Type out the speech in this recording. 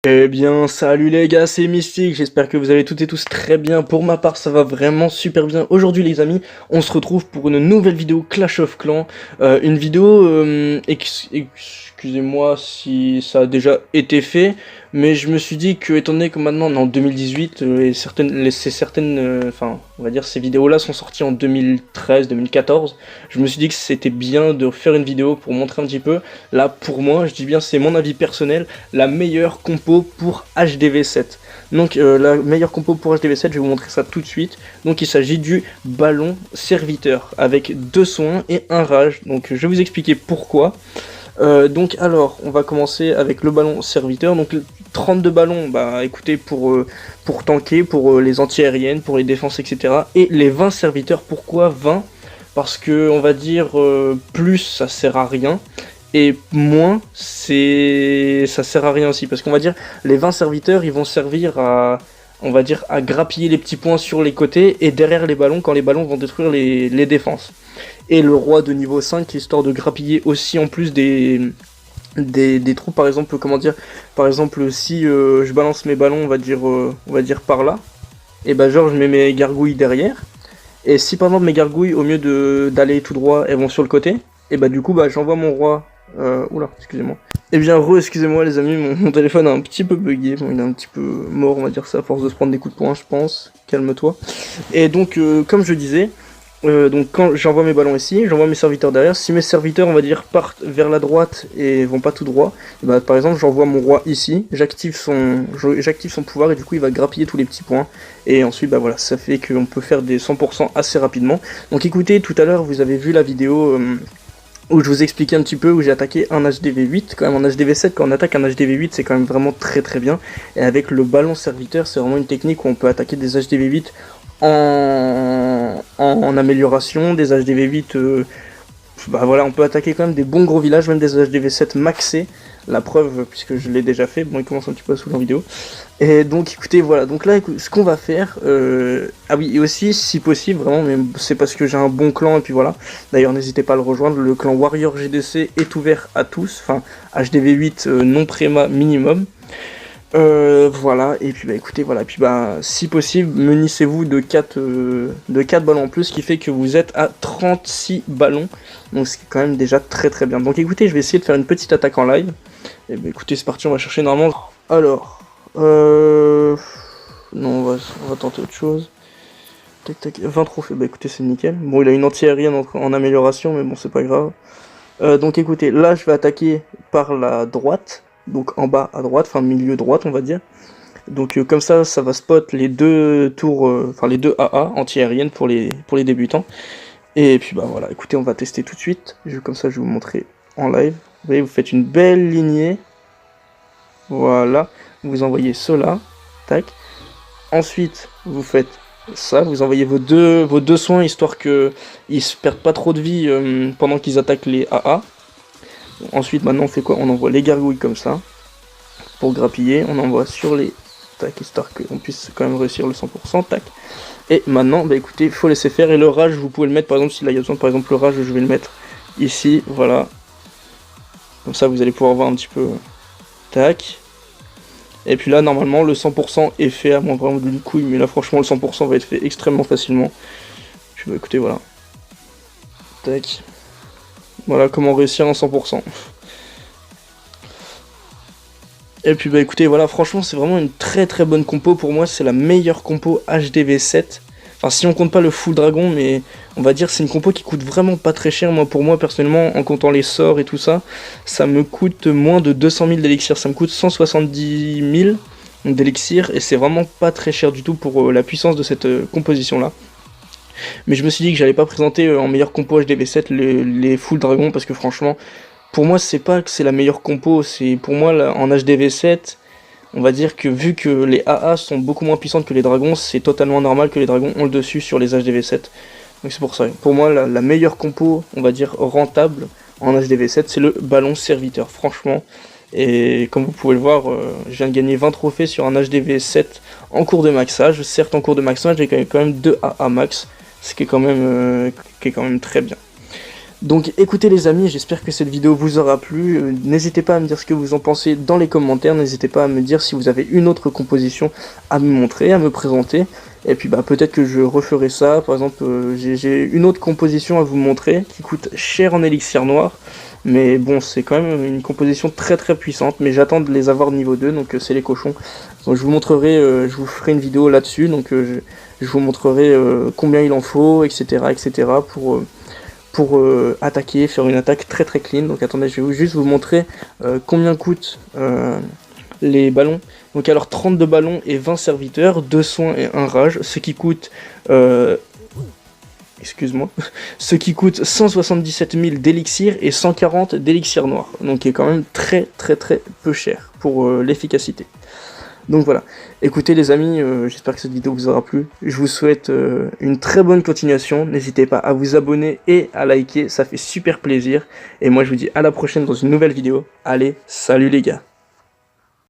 Eh bien, salut les gars, c'est Mystique, j'espère que vous allez toutes et tous très bien. Pour ma part, ça va vraiment super bien. Aujourd'hui les amis, on se retrouve pour une nouvelle vidéo Clash of Clans. Une vidéo, excusez-moi si ça a déjà été fait, mais je me suis dit que, étant donné que maintenant on est en 2018, et enfin, on va dire ces vidéos-là sont sorties en 2013-2014, je me suis dit que c'était bien de faire une vidéo pour montrer un petit peu. Là, pour moi, je dis bien, c'est mon avis personnel, la meilleure compo pour HDV7. Donc la meilleure compo pour HDV7, je vais vous montrer ça tout de suite. Donc il s'agit du ballon serviteur avec 2 soins et un rage. Donc je vais vous expliquer pourquoi. Donc alors, on va commencer avec le ballon serviteur. Donc 32 ballons, bah écoutez, pour tanker, pour les anti-aériennes, pour les défenses, etc. Et les 20 serviteurs, pourquoi 20? Parce que, on va dire, plus ça sert à rien. Et moins, ça sert à rien aussi. Parce qu'on va dire, les 20 serviteurs, ils vont servir à, on va dire, à grappiller les petits points sur les côtés et derrière les ballons, quand les ballons vont détruire les défenses. Et le roi de niveau 5, histoire de grappiller aussi en plus des trous, par exemple, comment dire, par exemple, si je balance mes ballons, on va dire par là, et bah genre je mets mes gargouilles derrière, et si par exemple mes gargouilles, au mieux d'aller tout droit, elles vont sur le côté, et bah du coup bah j'envoie mon roi, oula, excusez-moi. Eh bien excusez-moi les amis, mon téléphone a un petit peu bugué, bon il est un petit peu mort on va dire ça, à force de se prendre des coups de poing je pense, calme-toi. Et donc comme je disais, donc quand j'envoie mes ballons ici, j'envoie mes serviteurs derrière. Si mes serviteurs, on va dire, partent vers la droite et vont pas tout droit, bah, par exemple, j'envoie mon roi ici, j'active son pouvoir et du coup, il va grappiller tous les petits points. Et ensuite, bah voilà, ça fait qu'on peut faire des 100% assez rapidement. Donc écoutez, tout à l'heure, vous avez vu la vidéo où je vous expliquais un petit peu, où j'ai attaqué un HDV8, quand même en HDV7, quand on attaque un HDV8, c'est quand même vraiment très très bien. Et avec le ballon serviteur, c'est vraiment une technique où on peut attaquer des HDV8 en amélioration, des HDV8, bah voilà, on peut attaquer quand même des bons gros villages, même des HDV7 maxés, la preuve, puisque je l'ai déjà fait, bon il commence un petit peu à saouler en vidéo. Et donc écoutez, voilà, donc là, ce qu'on va faire, ah oui, et aussi, si possible, vraiment, mais c'est parce que j'ai un bon clan, et puis voilà, d'ailleurs n'hésitez pas à le rejoindre, le clan Warrior GDC est ouvert à tous, enfin, HDV8 non préma minimum. Voilà, et puis bah écoutez, voilà, et puis bah si possible, munissez-vous de 4 ballons en plus, ce qui fait que vous êtes à 36 ballons, donc c'est quand même déjà très très bien. Donc écoutez, je vais essayer de faire une petite attaque en live, et bah écoutez, c'est parti, on va chercher normalement. Alors, non, on va tenter autre chose. Tac tac, 20 trophées, bah écoutez, c'est nickel. Bon, il a une anti-aérienne en amélioration, mais bon, c'est pas grave. Donc écoutez, là je vais attaquer par la droite, donc en bas à droite, enfin milieu droite on va dire. Donc comme ça va spot les deux tours, enfin les deux AA anti-aériennes pour les débutants. Et puis bah voilà, écoutez, on va tester tout de suite. Comme ça je vais vous montrer en live. Vous voyez, vous faites une belle lignée. Voilà, vous envoyez cela, tac. Ensuite, vous faites ça, vous envoyez vos deux soins, histoire qu'ils se perdent pas trop de vie pendant qu'ils attaquent les AA. Ensuite, maintenant, on fait quoi? On envoie les gargouilles comme ça, pour grappiller. On envoie sur les... Tac, histoire qu'on puisse quand même réussir le 100%, tac. Et maintenant, bah écoutez, il faut laisser faire. Et le rage, vous pouvez le mettre, par exemple, s'il y a besoin, par exemple, le rage, je vais le mettre ici, voilà. Comme ça, vous allez pouvoir voir un petit peu... Tac. Et puis là, normalement, le 100% est fait, à moins vraiment d'une couille, mais là, franchement, le 100% va être fait extrêmement facilement. Puis bah écoutez, voilà. Tac. Voilà comment réussir en 100%. Et puis bah écoutez, voilà, franchement, c'est vraiment une très très bonne compo. Pour moi, c'est la meilleure compo HDV7. Enfin, si on compte pas le full dragon, mais on va dire c'est une compo qui coûte vraiment pas très cher. Moi, pour moi, personnellement, en comptant les sorts et tout ça, ça me coûte moins de 200 000 d'élixir. Ça me coûte 170 000 d'élixir, et c'est vraiment pas très cher du tout pour la puissance de cette composition-là. Mais je me suis dit que j'allais pas présenter en meilleure compo HDV7 les full dragons, parce que franchement, pour moi, c'est pas que c'est la meilleure compo, c'est pour moi, là, en HDV7, on va dire que vu que les AA sont beaucoup moins puissantes que les dragons, c'est totalement normal que les dragons ont le dessus sur les HDV7. Donc c'est pour ça. Pour moi, la meilleure compo, on va dire rentable en HDV7, c'est le ballon serviteur, franchement. Et comme vous pouvez le voir, je viens de gagner 20 trophées sur un HDV7 en cours de maxage. Certes, en cours de maxage, j'ai quand même 2 AA max, ce qui est quand même très bien. Donc écoutez les amis, j'espère que cette vidéo vous aura plu, n'hésitez pas à me dire ce que vous en pensez dans les commentaires, n'hésitez pas à me dire si vous avez une autre composition à me montrer, à me présenter, et puis bah peut-être que je referai ça. Par exemple j'ai une autre composition à vous montrer qui coûte cher en élixir noir, mais bon c'est quand même une composition très très puissante, mais j'attends de les avoir niveau 2, donc c'est les cochons. Donc je vous montrerai, je vous ferai une vidéo là-dessus, donc je vous montrerai combien il en faut, etc. Pour attaquer, faire une attaque très très clean. Donc attendez, je vais juste vous montrer combien coûtent les ballons. Donc alors 32 ballons et 20 serviteurs, 2 soins et 1 rage, ce qui coûte excuse-moi, ce qui coûte 177 000 d'élixir et 140 d'élixir noir, donc qui est quand même très peu cher pour l'efficacité. Donc voilà, écoutez les amis, j'espère que cette vidéo vous aura plu, je vous souhaite une très bonne continuation, n'hésitez pas à vous abonner et à liker, ça fait super plaisir, et moi je vous dis à la prochaine dans une nouvelle vidéo, allez, salut les gars.